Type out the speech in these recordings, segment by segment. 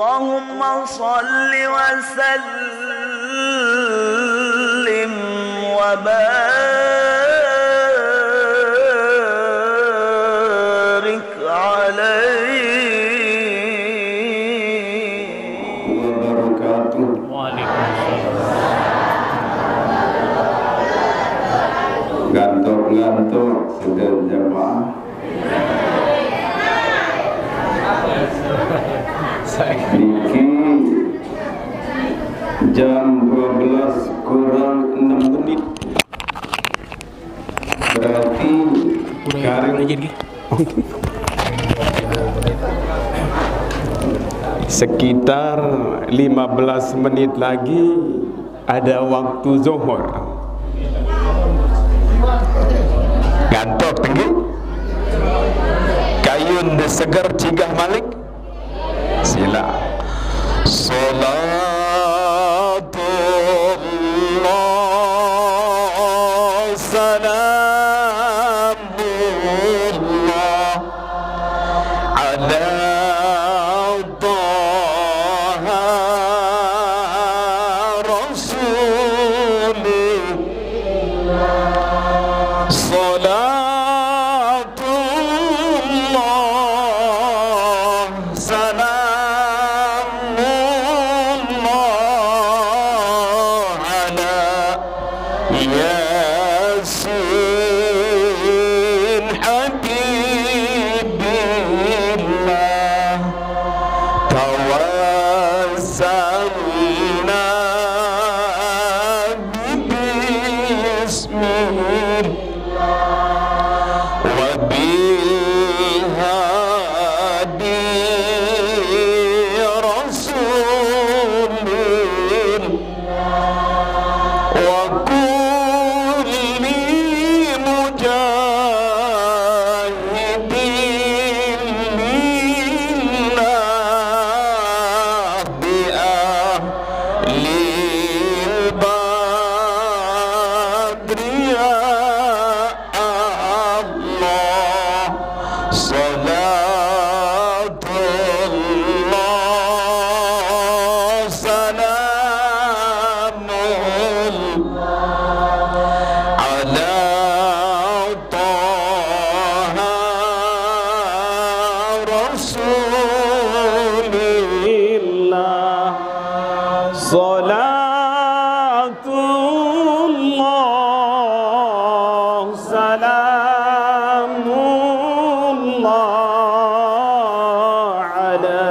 Allahumma salli wa sallim wa barik alaihi wa barakatuh. Ngantuk-ngantuk sudah jamaah. Niki jam 12 kurang 6 menit. Berarti sekitar 15 menit lagi ada waktu zuhur. Ngantuk tinggi. Kayun segar cigah malik. Sila. Salatullah salamullah ala taha rasulillah. Salatullah salamullah ala yasin habibillah. Tawassalna bismillah wa bihadi rasulillah wa kulli mujahidin lillah bi ahlil badri ya Allah. Salatullah salamullah ala taha rasulillah. Salatullah salamullah ala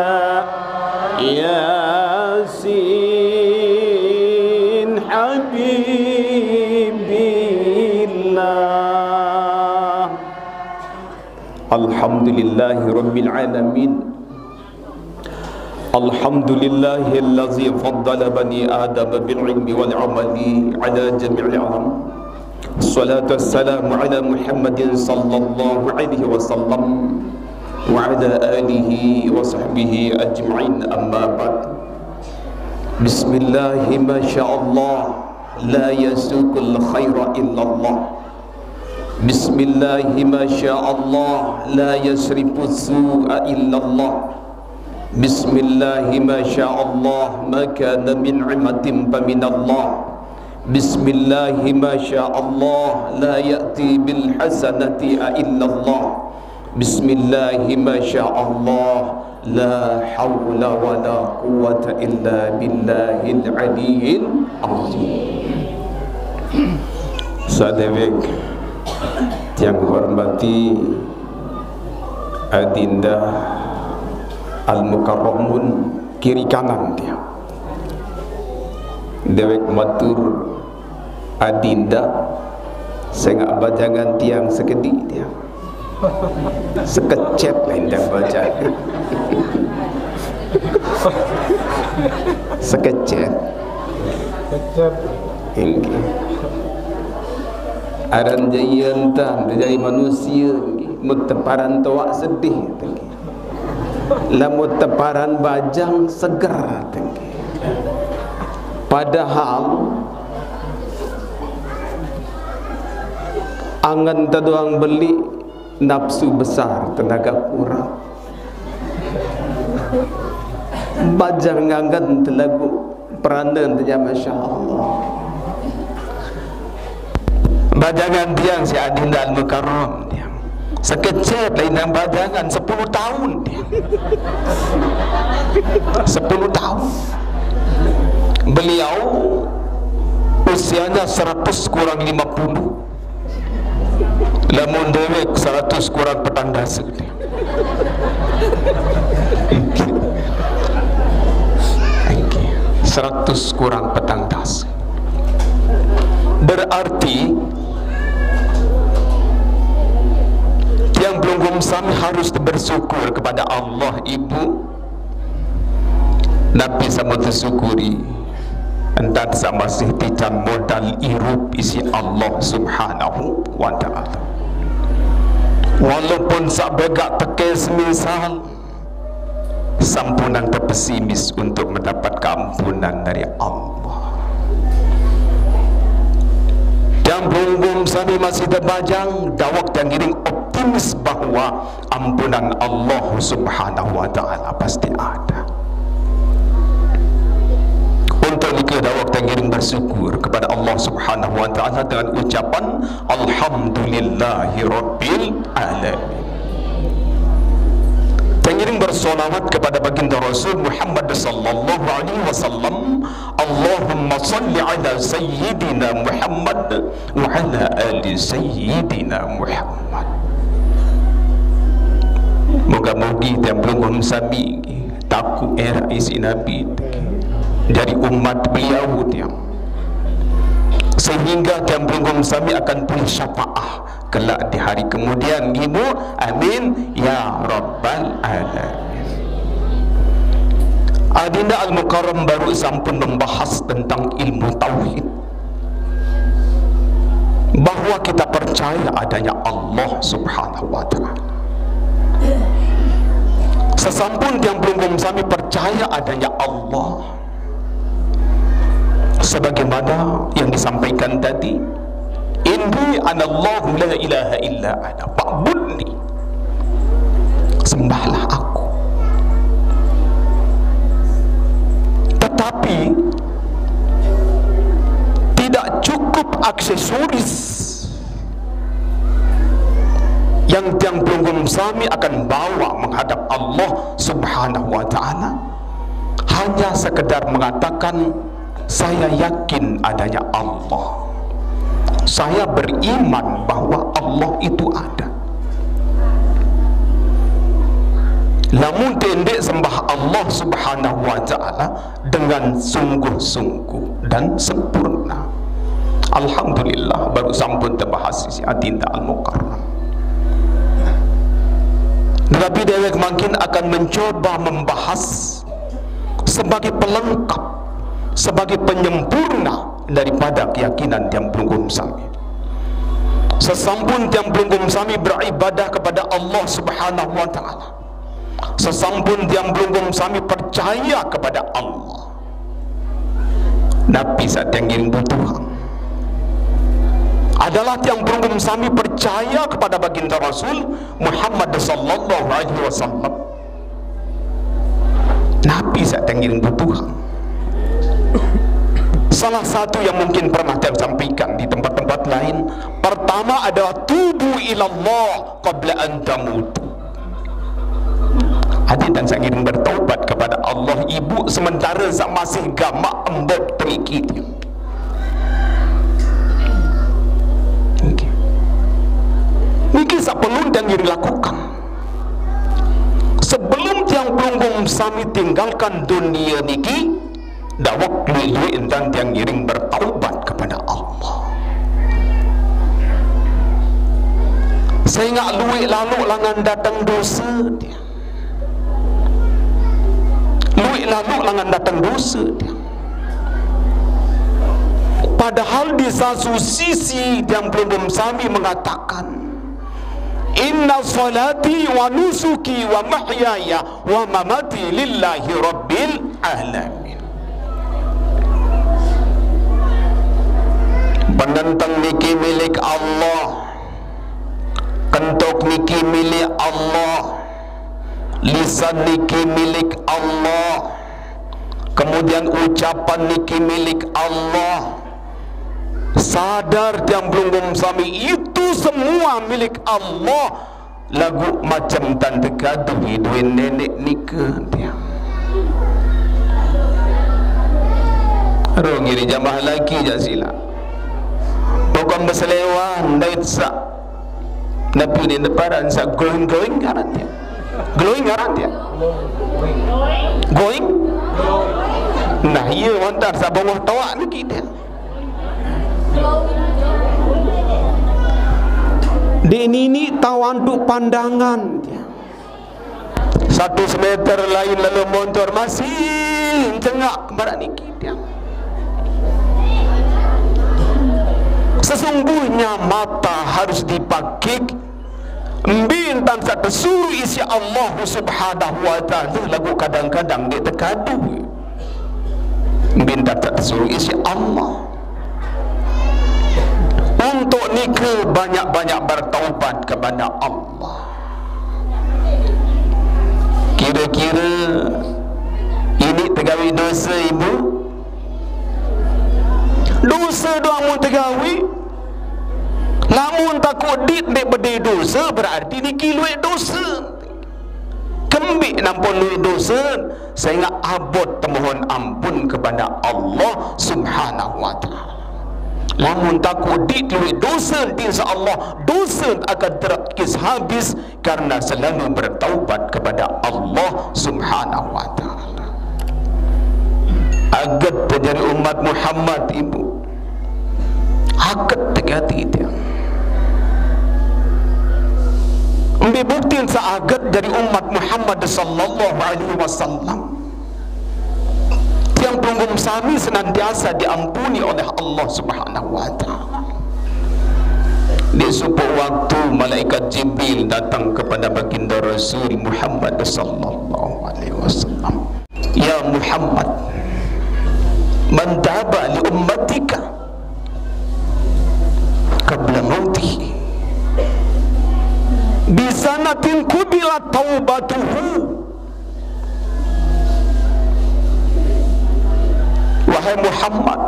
yasin habibillah. Alhamdulillahi rabbil alamin. Alhamdulillahillazi faddala bani Adam bil ilmi wal amali ala jami'il alam. Salatu wassalamu ala Muhammadin sallallahu alaihi wasallam wa ala alihi wa sahbihi ajma'in, amma ba'd. Bismillahi ma sya'allah la yasukul khaira illallah. Bismillahi ma sya'allah la yasrifus su'a illallah. Bismillahi ma sya'allah ma kana min ni'matin faminallah. Bismillahi ma sya'allah la ya'ti bil hasanati illallah. Bismillahi ma sya'allah la hawla wa la quwwata illa billahil aliyyil azim. Sadewek yang hormati adinda al-mukarramun kiri kanan dia. Dewek matur adinda sengak bajangan tiang sekedi dia. Sekecet lain dia baca. Sekecet. Inggi. Aran jayan tam dari manusia muteparan toak sedih tinggi. Lamut teparan bajang seger tinggi. Padahal angan taduang beli nafsu besar, tenaga kurang. Bajar ngangan lagu peranan dia, Masya Allah. Bajangan dia si Adinda Al-Mukarram dia sekecil lain yang bajangan 10 tahun dia 10 tahun. Beliau usianya 100 kurang 50, lamun dewek 100 kurang petang dasa dia. 100 kurang petang dasa. Berarti yang belum sami harus bersyukur kepada Allah. Ibu Nabi sama tersyukuri entah sama masih tidak modal irup isi Allah Subhanahu wa ta'ala. Walaupun sak begak teke semisal sampunan terpesimis untuk mendapat keampunan dari Allah. Yang belum sami masih terbajang dawak dan giring optimis bahwa ampunan Allah Subhanahu wa ta'ala pasti ada. Untuk itu dawak dan giring bersyukur kepada Allah Subhanahu wa ta'ala dengan ucapan Alhamdulillahi Rabbil Alamin. Pengiring bersolawat kepada baginda Rasul Muhammad sallallahu alaihi wasallam. Allahumma salli ala sayyidina Muhammad wa ala ali sayyidina Muhammad. Moga-moga yang belum sami taku era isi Nabi dari umat beliau dia, sehingga yang belum sami akan punya syafaat kelak di hari kemudian. Ibu, amin ya rabbal alamin. Adinda Al-Mukarram baru sampun membahas tentang ilmu tauhid, bahwa kita percaya adanya Allah Subhanahu wa ta'ala. Sesampun yang belum sami percaya adanya Allah, sebagaimana yang disampaikan tadi, inni anallahu la ilaha illa ana fa'budni, sembahlah aku. Tetapi tidak cukup aksesoris yang belum sami akan bawa menghadap Allah Subhanahu wa ta'ala. Hanya sekedar mengatakan saya yakin adanya Allah, saya beriman bahwa Allah itu ada. Namun tendek sembah Allah Subhanahu wa ta'ala dengan sungguh-sungguh dan sempurna. Alhamdulillah baru sampun terbahas isi Adinda Al-Mukarram. Tetapi dewek makin akan mencoba membahas sebagai pelengkap, sebagai penyempurna daripada keyakinan yang belum sami. Sesampun yang belum sami beribadah kepada Allah Subhanahu wa ta'ala, sesampun yang belum sami percaya kepada Allah, Nabi saat yang ingin Tuhan adalah yang belum sami percaya kepada baginda Rasul Muhammad sallallahu alaihi wasallam. Nabi saat yang ingin Tuhan. Salah satu yang mungkin pernah saya sampaikan di tempat-tempat lain, pertama adalah tubu ilallah qabla an tamutu. Hati dan saya ingin bertaubat kepada Allah, ibu, sementara saya masih gamak embok teriki dia. Niki saya perlu dan dilakukan sebelum yang belum sami tinggalkan dunia niki. Dakwah lui dan yang ngiring bertaubat kepada Allah. Sehingga lui lalu langan datang dosa dia. Lui lalu langan datang dosa dia. Padahal di satu sisi yang belum sami mengatakan inna salati wa nusuki wa mahyaya wa mamati lillahi rabbil alamin. Penentang niki milik Allah, kentok niki milik Allah, lisan niki milik Allah, Kemudian ucapan niki milik Allah. Sadar tiang belum sami itu semua milik Allah. Lagu macam tante gaduh duit nenek nikah tiang. Rong ini jamaah lagi jasila. Bukan berselewan dari sak. Nabi ni deparan sak glowing ngaran dia. Glowing ngaran dia. Going? Nah iya wantar sa bawah tawak ni kita. Di ini tawan tu pandangan dia. 1 meter lain lalu motor masih cengak kepada ni kita. Sesungguhnya mata harus dipakai bintan satu suruh isi Allah subhanahu wa ta'ala. Lagu kadang-kadang dia terkadu bintan satu suruh isi Allah. Untuk nikah banyak-banyak bertaubat kepada Allah. Kira-kira ini tergawi dosa ibu? Dosa doamu tergawi? Lamun takut dit dek berdeh dosa, berarti ni kiluik dosa. Kembik nampun luik dosa, sehingga abot memohon ampun kepada Allah subhanahu wa ta'ala. Lamun takut dit luik dosa, insyaAllah dosa akan terkis habis karena selalu bertaubat kepada Allah subhanahu wa ta'ala. Agat terjadi umat Muhammad ibu, agat tegati dia. Ambil bukti seagat dari umat Muhammad sallallahu alaihi wasallam yang penggum sami senantiasa diampuni oleh Allah subhanahu wa ta'ala. Di sebuah waktu malaikat Jibril datang kepada baginda Rasul Muhammad sallallahu alaihi wasallam. Ya Muhammad, man taba li ummatika qabla mautihi bisanatin kubilat taubatuhu. Wahai Muhammad,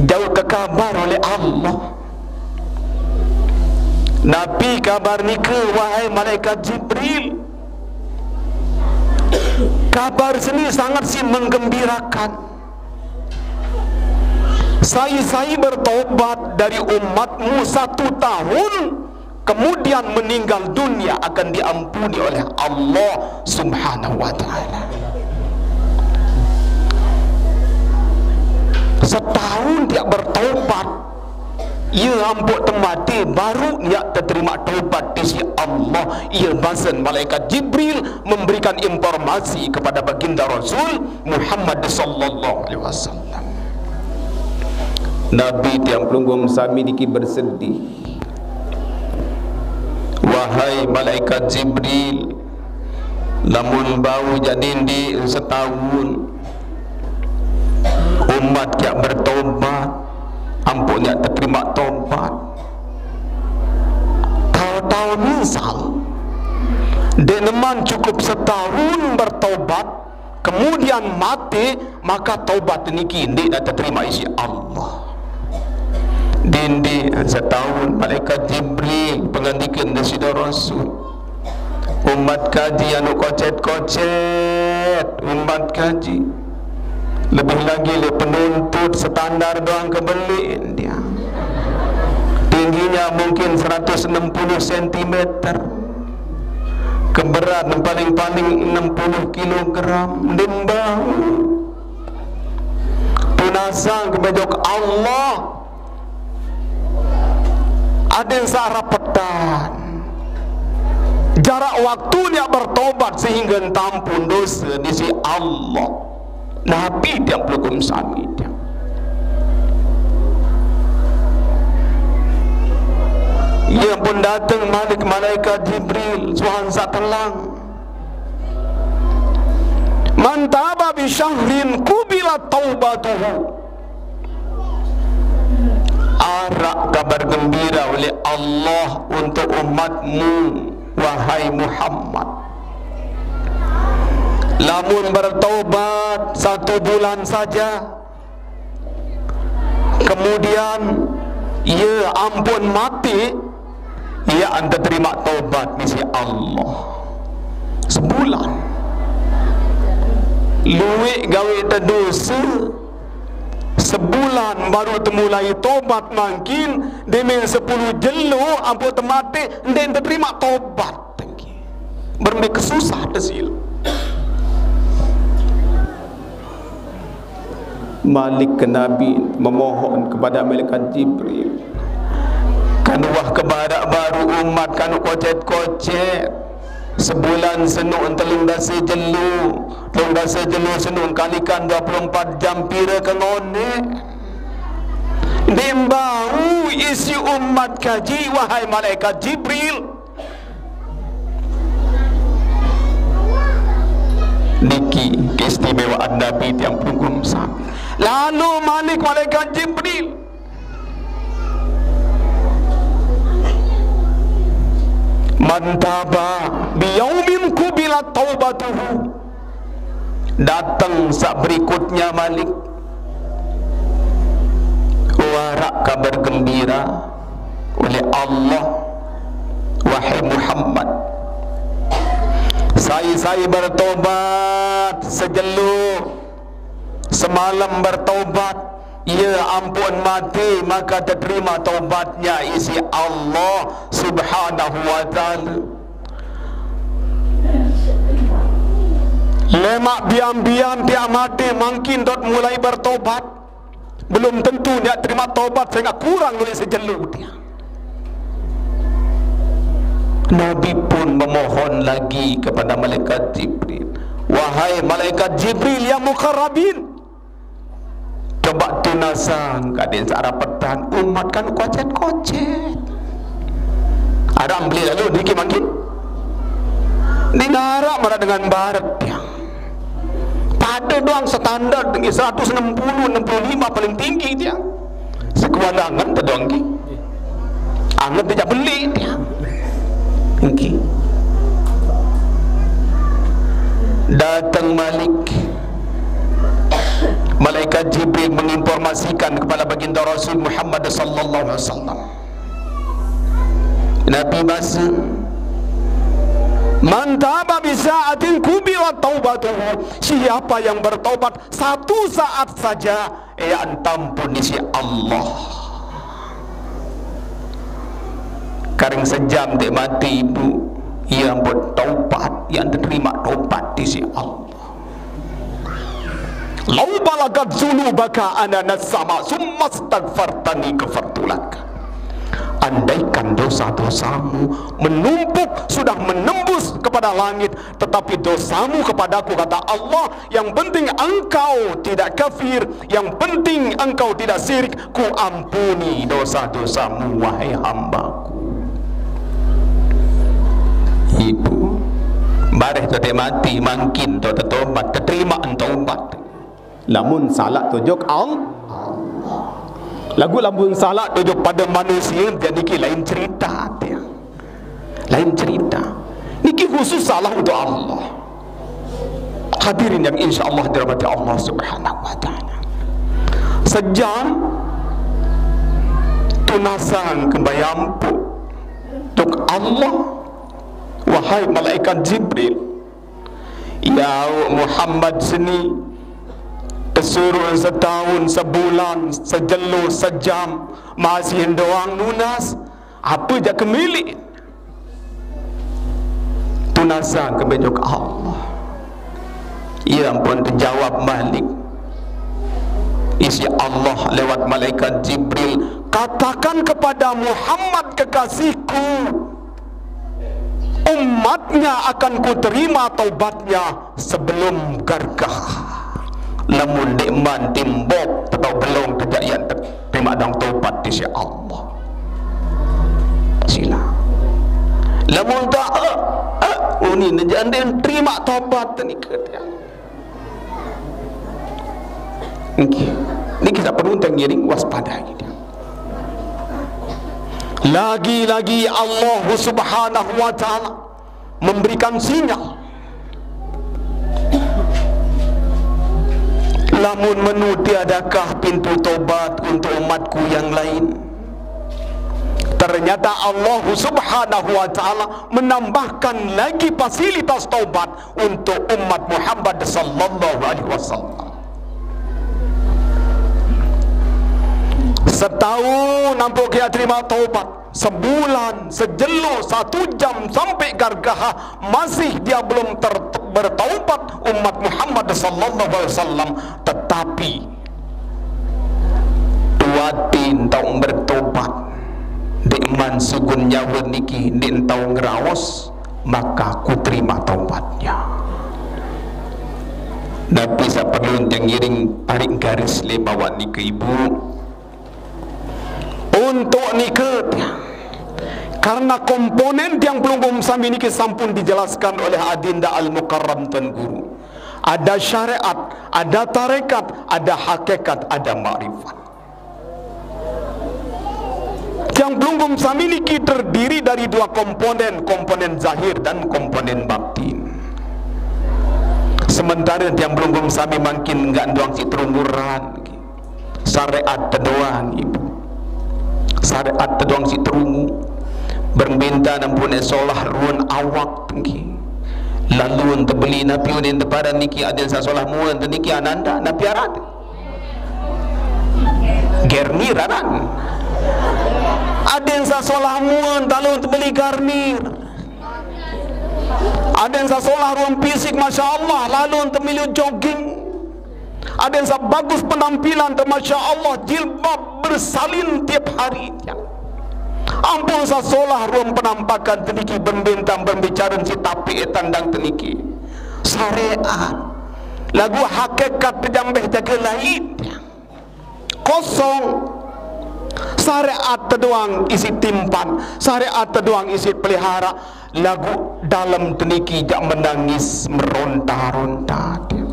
jauh ke kabar oleh Allah. Nabi kabar ni ke wahai malaikat Jibril. Kabar sini sangat si menggembirakan. Saya bertobat dari umatmu 1 tahun, kemudian meninggal dunia akan diampuni oleh Allah subhanahu wa ta'ala. Setahun dia bertobat, ia ampun temati baru dia terima taubat di sisi Allah. Ia bahasan malaikat Jibril memberikan informasi kepada baginda Rasul Muhammad sallallahu alaihi wasallam. Nabi tiang pelunggum sami diki bersedih. Wahai malaikat Jibril, lamun bau jadi di setahun umat yang bertobat, ampunnya terima tobat. Tahu-tahu misal deneman cukup setahun bertobat, kemudian mati, maka taubat ini kini dan terima isi Allah. Dindi setahun malaikat Jibril pengandikan dari Rasul, umat kaji anu kocet-kocet, umat kaji lebih lagi le penuntut standar doang kebeli dia tingginya mungkin 160 cm, keberat paling-paling 60 kg, dembang tunasang kebejok Allah. Ada yang sarapetan jarak waktunya bertobat sehingga tampun dosa di sisi Allah. Nabi yang belum sami dia. Ia pun datang malaikat Jibril Tuhan satelang. Man taba bi syahrin kubilat taubatuhu. Arak kabar gembira oleh Allah untuk umatmu wahai Muhammad. Lamun bertaubat 1 bulan saja, kemudian ia ampun mati, ia anda terima taubat misi Allah. Sebulan luwek gawe terdosa, sebulan baru temulai taubat mungkin demen 10 jelo ampun temate ndek terima taubat lagi. Berme kesusah tesil. Malik ke Nabi memohon kepada malaikat Jibril, kanuah kepada baru umat kanu kocet-kocet sebulan senuk telung dasa jelu, telung dasa jelu senuk kalikan 24 jam pira ke ngone dembau isi umat kaji. Wahai malaikat Jibril, niki keistimewaan Nabi yang punggung sami. Lalu Malik malaikat Jibril mantaba biyaumin kubila taubatuhu, datang saat berikutnya Malik warak kabar gembira oleh Allah, wahai Muhammad, saya bertobat sejelu, semalam bertaubat, ia ampun mati, maka terima taubatnya isi Allah subhanahu wa ta'ala. Lemak biam-biam dia mati mungkin dot mulai bertaubat, belum tentu dia terima taubat sehingga kurang oleh sejelu dia. Nabi pun memohon lagi kepada malaikat Jibril, wahai malaikat Jibril yang mukarrabin, coba tunasang kadin searah petang umat kan kocet-kocet. Ada beli lalu dikit makin dinarak marah dengan barat yang pada doang standar tinggi 160 65 paling tinggi dia. Sekualangan tu doang ki. Angat dia beli dia. Okay. Datang Malik, malaikat Jibril menginformasikan kepada baginda Rasul Muhammad sallallahu alaihi wasallam. Nabi bahasa, man taba bi sa'atin kubirat taubatuhu, siapa yang bertaubat 1 saat saja ia ampun si Allah. Karing sejam dia mati ibu, ia bertaubat, yang terima taubat di si Allah. Lau balagat zulubaka ananas sama summa astaghfartani ghafartulak. Andaikan dosa-dosamu menumpuk sudah menembus kepada langit, tetapi dosamu kepadaku, kata Allah, yang penting engkau tidak kafir, yang penting engkau tidak syirik, ku ampuni dosa-dosamu wahai hambaku. Ibu bareh tu dia mati mungkin tu tertobat, terima taubat. Lamun salah tujuk Allah, lagu lamun salah tujuk pada manusia, jadi niki lain cerita dia, lain cerita. Niki khusus salah untuk Allah. Hadirin yang insya-Allah dirahmati Allah Subhanahu wa taala. Sejam tunasang kembayampu untuk Allah. Wahai malaikat Jibril, ya Muhammad seni kesuruh setahun, sebulan, sejelu, sejam masih doang nunas, apa je kemilik tunasan kebejok Allah. Ia pun terjawab Malik, isi Allah lewat malaikat Jibril, katakan kepada Muhammad kekasihku, umatnya akan ku terima taubatnya sebelum gargah. Lamun nikman timbok atau belum kejadian terima dang taubat di sisi Allah. Sila. Lamun tak ini jangan terima taubat ni dia. Ini kita perlu tengiring waspada kita. Lagi-lagi Allah Subhanahu wa ta'ala memberikan sinyal Lamun menu tiadakah pintu taubat untuk umatku yang lain? Ternyata Allah Subhanahu wa ta'ala menambahkan lagi fasilitas taubat untuk umat Muhammad sallallahu alaihi wasallam. Setahun nampak dia terima taubat, sebulan, sejelo, 1 jam sampai gargah masih dia belum bertaubat umat Muhammad sallallahu alaihi wasallam. Tetapi dua tin tahu bertobat Dikman sugun nyawa niki din tahu ngerawas, maka ku terima taubatnya. Nabi sa perlu yang ngiring tarik garis le bawah niki ibu untuk niket, karena komponen yang belum sami niki sampun dijelaskan oleh Adinda Al-Mukarram Tuan Guru. Ada syariat, ada tarekat, ada hakikat, ada ma'rifat. Yang belum sami niki terdiri dari dua komponen, komponen zahir dan komponen batin. Sementara yang belum sami makin enggak doang si terumuran, syariat doang ibu, syariat doang si terungu, berbinta nampun solah ruan awak tinggi. Lalu untuk beli napi unin depan niki ada yang sasolah muan niki ananda napi arad germiranan. Ada yang sasolah muan lalu untuk beli garnir. Ada yang sasolah ruang fisik masya Allah lalu untuk beli jogging. Ada yang bagus penampilan masya Allah jilbab bersalin tiap hari. Ampun sasolah ruang penampakan teniki berbintang berbicara si tapi tandang teniki syariat lagu hakikat terjambeh jaga lain kosong. Syariat terdoang isi timpan, syariat terdoang isi pelihara. Lagu dalam teniki jak menangis meronta-ronta dia.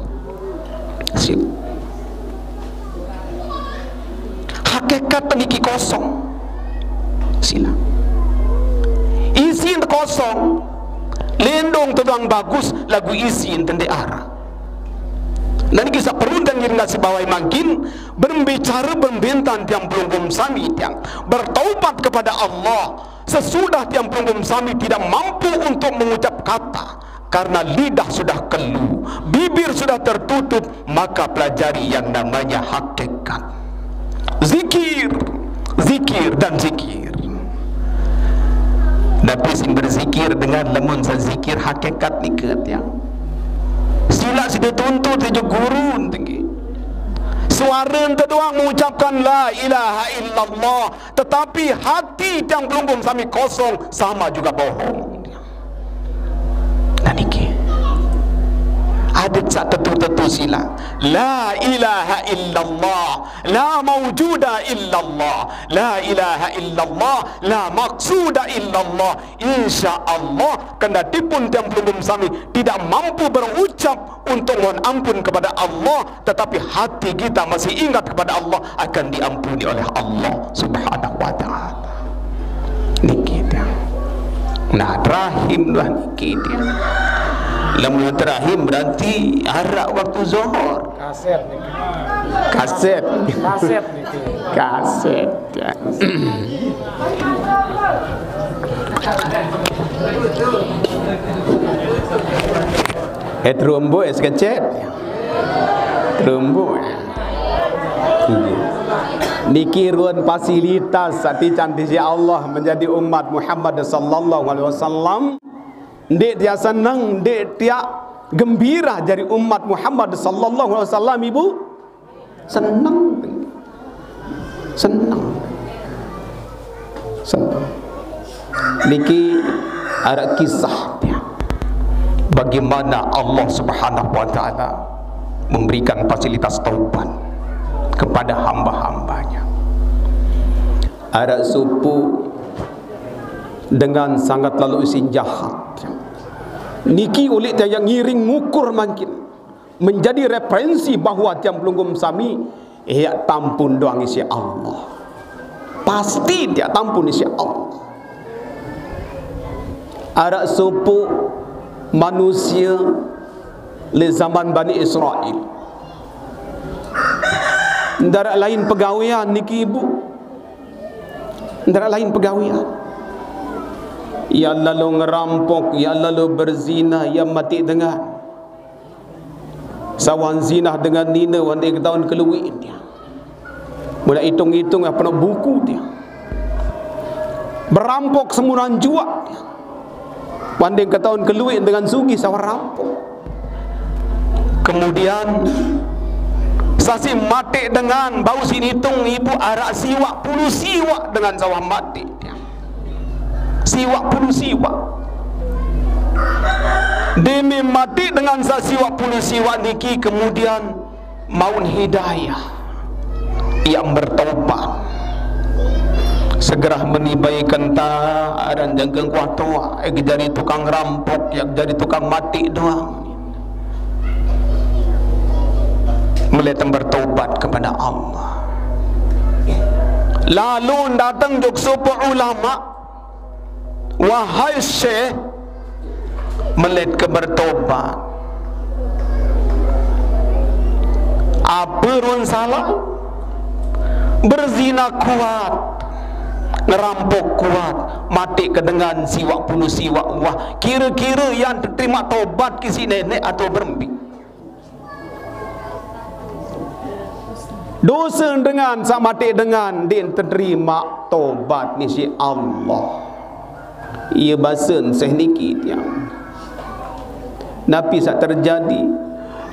Hakikat teniki kosong. Sila isi kosong, lendong terdoang bagus, lagu isi tende arah. Dan kisah perlu dan ngasih bawai makin berbicara berbintan tiang pelunggum sami tiang bertaubat kepada Allah sesudah tiang pelunggum sami tidak mampu untuk mengucap kata karena lidah sudah kelu, bibir sudah tertutup, maka pelajari yang namanya hakikat. Zikir, zikir dan zikir. Nabi sing berzikir dengan lemun zikir hakikat niket yang sila sudah tuntut tujuh gurun tinggi. Suara ente doang mengucapkan la ilaha illallah, tetapi hati yang belum sami kosong sama juga bohong. Dan ini ada satu tentu sila la ilaha illallah, la mawjuda illallah, la ilaha illallah, la maqsuda illallah. InsyaAllah kendati pun yang belum sami tidak mampu berucap untuk mohon ampun kepada Allah, tetapi hati kita masih ingat kepada Allah, akan diampuni oleh Allah Subhanahu wa ta'ala. Niki dia. Nah, rahim lah niki dia. Lamun rahim berarti arak waktu zuhur. Kaset nih. Kaset. Kaset nih. Kaset. Rumbu es kecet. Rumbu. Niki ruan fasilitas sati cantik si Allah menjadi umat Muhammad sallallahu alaihi wasallam. Dek dia senang, dek dia gembira jadi umat Muhammad sallallahu alaihi wasallam ibu. Senang. Senang. Senang. Niki ada kisah dia. Bagaimana Allah Subhanahu wa taala memberikan fasilitas taubat kepada hamba-hambanya. Ada supu dengan sangat lalu isin jahat. Niki ulit yang ngiring ngukur makin menjadi referensi bahawa tiang pelunggum sami ia tampun doang isi Allah. Pasti dia tampun isi Allah. Ada supu manusia le zaman Bani Israel. Ndara lain pegawaian niki ibu. Ndara lain pegawaian. Ya lalu ngerampok, ya lalu berzina, ya mati dengan sawan zina dengan nina wanda tahun keluar dia. Mula hitung-hitung apa nak buku dia. Berampok semuran juak dia. Wanda tahun keluar dengan sugi sawar rampok. Kemudian sasi mati dengan bau sini hitung ibu arak siwak puluh siwak dengan sawah mati dia. Siwak puluh siwak. Demi mati dengan siwak puluh siwak niki, kemudian maun hidayah yang bertobat segera menibaikan aran jangan kuat tua jadi tukang rampok yang jadi tukang mati doang. Melihat bertobat kepada Allah. Lalu datang jok sopo ulama, wahai syekh, melihat bertobat. Apa run salah? Berzina kuat, ngerampok kuat, mati kedengan siwak puluh siwak. Wah, kira-kira yang terima tobat kisi nenek atau berembi? Dosa dengan sama mati dengan dia terima tobat ni si Allah. Ia basen sehniki dia. Napi sak terjadi.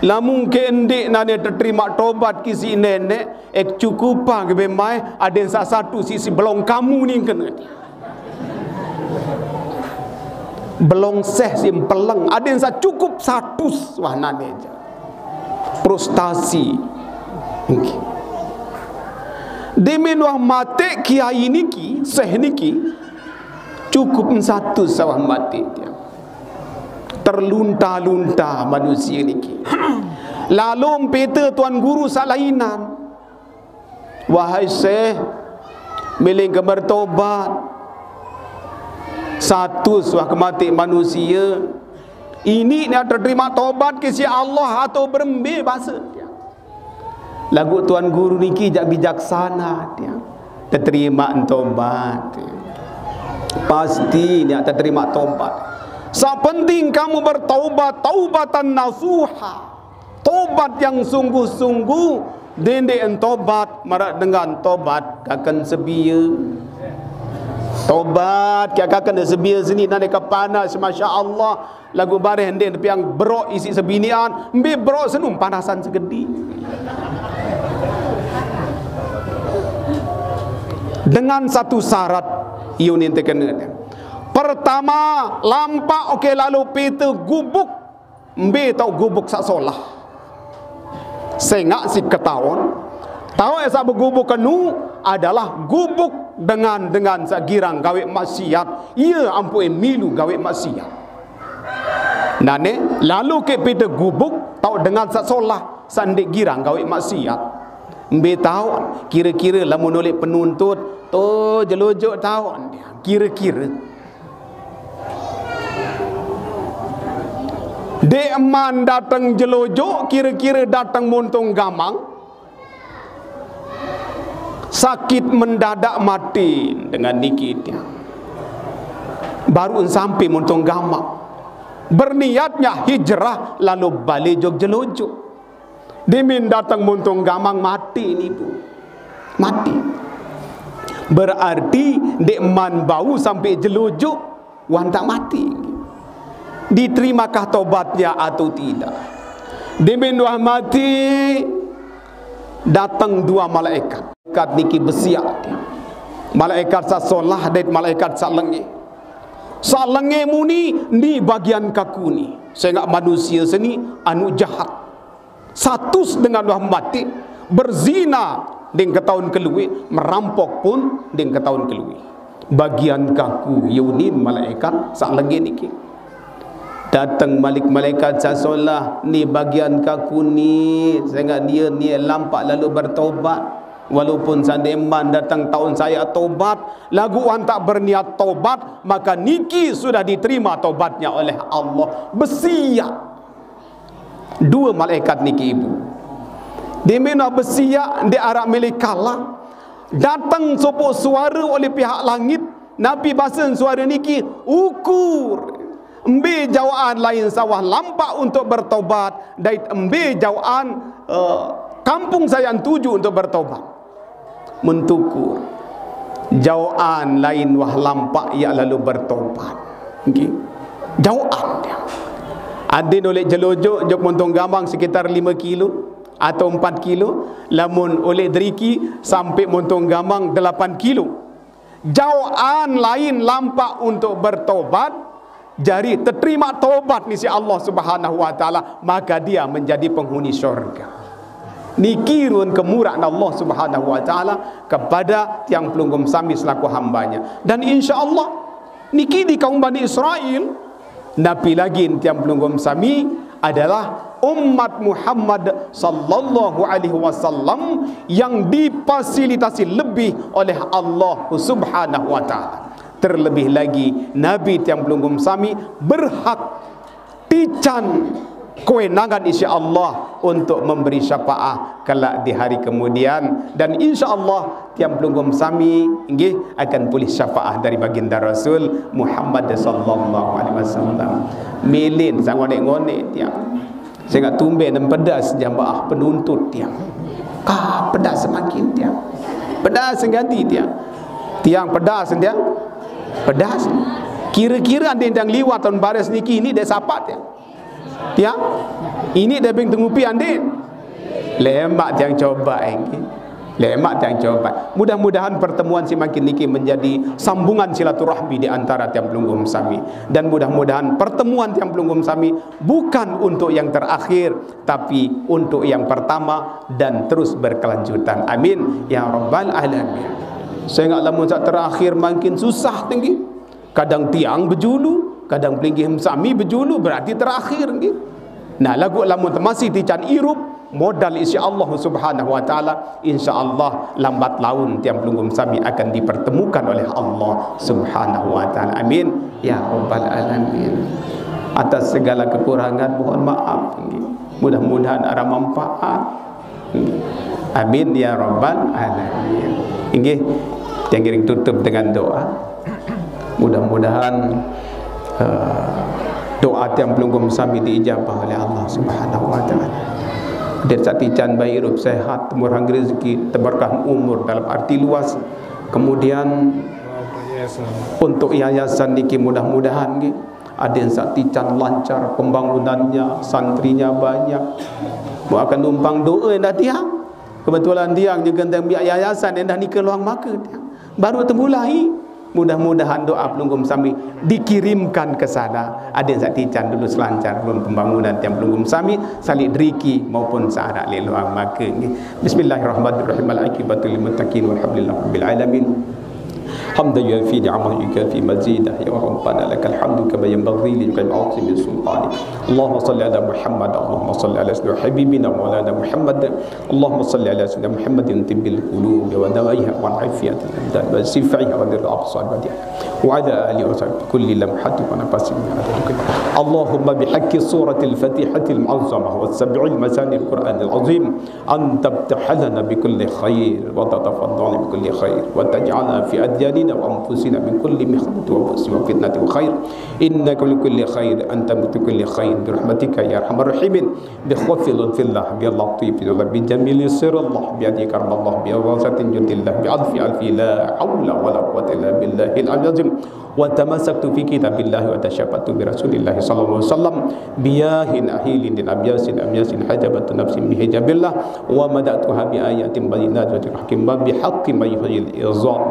La mungkin dek nane terima tobat kisi nenek cukupa ke bemai ada satu sisi belong kamu ni kena. Belong seh sim peleng ada yang cukup satu wah nane je. Frustasi. Okay. Demi wah mati kiai niki seh niki cukup satu sawah mati dia. Terlunta-lunta manusia niki. Lalu peta tuan guru salainan. Wahai syekh, milik bertobat. Satu suah kemati manusia. Ini dia terima tobat ke si Allah atau berembe bahasa dia. Lagu tuan guru niki jak bijaksana dia. Terima tobat. Pasti dia terima tobat. Sepenting kamu bertaubat, taubatan nasuha. Tobat yang sungguh-sungguh. Dende entobat marak dengan tobat kakan sebia. Tobat kakan sebia sini nane panas masya-Allah. Lagu bareh hende tapi yang berok isi sebinian, mbe berok senum panasan segedi. Dengan satu syarat iunin tekenen. Pertama, lampak okey lalu pita gubuk mbe tau gubuk sak solah. Sengak si ketawon. Tahu esa bergubuk kenu adalah gubuk dengan sak girang gawe maksiat. Ia ampun milu gawe maksiat. Nane lalu ke pita gubuk tau dengan sak solah sandik girang gawe maksiat. Mbe tahu kira-kira lamun oleh penuntut to jelojok tahun dia kira-kira dek eman datang jelojok kira-kira datang montong gamang sakit mendadak mati dengan niki dia baru sampai montong gamang berniatnya hijrah lalu balik jog jelojok dimin datang montong gamang mati ni bu mati. Berarti dek man bau sampai jelujuk wan tak mati. Diterimakah tobatnya atau tidak? Demin wah mati datang dua malaikat. Malaikat niki besiak dia. Malaikat sa solah dan malaikat sa lengi. Sa lengi muni ni bagian kaku ni. Saya manusia seni anu jahat. Satu dengan wah mati berzina ding ketahun kelui, merampok pun ding ketahun kelui. Bagian kaku yunin malaikat sak lagi niki. Datang malik malaikat sasolah ni bagian kaku ni, sehingga dia ni lampak lalu bertobat. Walaupun sandeman datang tahun saya tobat, lagu wan tak berniat tobat, maka niki sudah diterima tobatnya oleh Allah. Besiak. Dua malaikat niki ibu. Di mana bersiap di arah milik kalah. Datang sebuah suara oleh pihak langit. Nabi bahasa suara niki ukur. Ambil jawaan lain sawah lampak untuk bertobat. Dan ambil jawaan kampung saya yang tuju untuk bertobat. Mentukur. Jawaan lain wah lampak ia lalu bertobat. Okay. Jawaan dia. Adin oleh jelojok jok montong gambang sekitar 5 kilo atau 4 kilo, lamun oleh deriki sampai montong gambang 8 kilo. Jawaan lain lampak untuk bertobat, jadi terima tobat ni si Allah Subhanahu wa taala, maka dia menjadi penghuni syurga. Nikirun kemurahan Allah Subhanahu wa taala kepada tiang pelunggum sami selaku hambanya. Dan insya-Allah niki di kaum Bani Israel, nabi lagi tiang pelunggum sami adalah umat Muhammad sallallahu alaihi wasallam yang difasilitasi lebih oleh Allah Subhanahu wa taala. Terlebih lagi nabi tiang pelunggum sami berhak tican kewenangan insya-Allah untuk memberi syafaat kelak di hari kemudian, dan insya-Allah tiang pelunggum sami nggih akan pulih syafaat dari baginda Rasul Muhammad sallallahu alaihi wasallam. Milin sang ngonek-ngonek tiang. Saya nak tumbe dan pedas jamaah penuntut tiang. Pedas semakin tiang. Pedas ganti tiang. Tiang pedas tiang. Pedas. Kira-kira ada yang liwat tahun baris niki ini dia sapat tiang. Tiang. Ini dia bing tengupi ande. Lemak tiang coba Lemak tiang coba. Mudah-mudahan pertemuan semakin niki menjadi sambungan silaturahmi di antara tiang pelunggum sami, dan mudah-mudahan pertemuan tiang pelunggum sami bukan untuk yang terakhir tapi untuk yang pertama dan terus berkelanjutan. Amin ya rabbal alamin. Saya ingat lamun sak terakhir makin susah tinggi. Kadang tiang berjulu, kadang pelunggum sami berjulu, berarti terakhir nggih. Nah, lagu lamun masih tican irup modal insya-Allah Subhanahu wa taala, insya-Allah lambat laun tiang pelunggum sami akan dipertemukan oleh Allah Subhanahu wa taala. Amin ya rabbal alamin. Atas segala kekurangan mohon maaf. Mudah-mudahan ada manfaat. Amin ya rabbal alamin. Nggih, yang kiring tutup dengan doa. Mudah-mudahan doa tiang pelunggum sami diijabah oleh Allah Subhanahu wa taala. Dia satican bayi hidup sehat, murah rezeki, tebarkah umur dalam arti luas. Kemudian untuk yayasan niki mudah-mudahan nggih ada yang satican lancar pembangunannya, santrinya banyak. Mau akan numpang doa dah tiang. Kebetulan tiang juga tentang biak yayasan dah nikah luang maka tiang. Baru temulai. Mudah-mudahan doa pelunggum sami dikirimkan ke sana. Ada yang satican dulu selancar belum pembangunan tiang pelunggum sami salik deriki maupun searak leluang maka. Bismillahirrahmanirrahim. Al-aqibatu lil muttaqin walhamdulillahi rabbil alamin. حمدا يوافي نعمه يكافي مزيده يا ربنا لك الحمد كما ينبغي لجلال عظيم سلطانك. اللهم صل على محمد، اللهم صل على سيدنا حبيبنا مولانا محمد، اللهم صل على سيدنا محمد طب القلوب ودوائها والعافيه الابدان وشفائها وذر الابصار وعلى اله وصحبه كل لمحه ونفس اللهم بحق سوره الفاتحه المعظمه والسبع المثاني القران العظيم ان تفتح لنا بكل خير وتتفضل بكل خير وتجعلنا في أدياننا وأنفسنا من كل مخلة وبؤس وفتنة وخير إنك لكل خير أنت بكل خير برحمتك يا أرحم الراحمين بخوف لطف الله باللطيف بجميل سر الله بيدي كرم الله بواسطة جند الله بألف ألف لا حول ولا قوة إلا بالله العظيم وتمسكت في كتاب الله وتشبثت برسول الله صلى الله عليه وسلم بياه أهيل أبياس حجبت نفس بحجاب الله ومدأتها بآيات بينات وتحكم بحق ما يحيي الإرزاق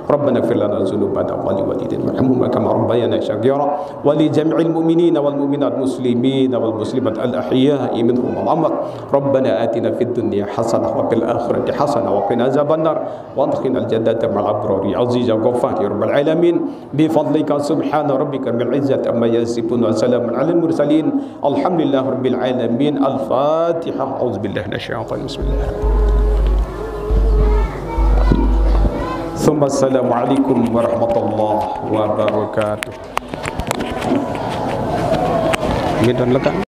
ربنا اغفر لنا ذنوبنا ولوالدينا وارحمهما كما ربيانا صغيرا ولجميع المؤمنين والمؤمنات المسلمين والمسلمات الأحياء منهم والأموات ربنا آتنا في الدنيا حسنة وفي الآخرة حسنة وقنا عذاب النار وادخلنا الجنة مع الأبرار عزيز غفار يا رب العالمين بفضلك سبحان ربك بالعزة أما يصفون وسلام على المرسلين الحمد لله رب العالمين. الفاتحة. أعوذ بالله من الشيطان بسم الله. ثم السلام عليكم ورحمة الله وبركاته.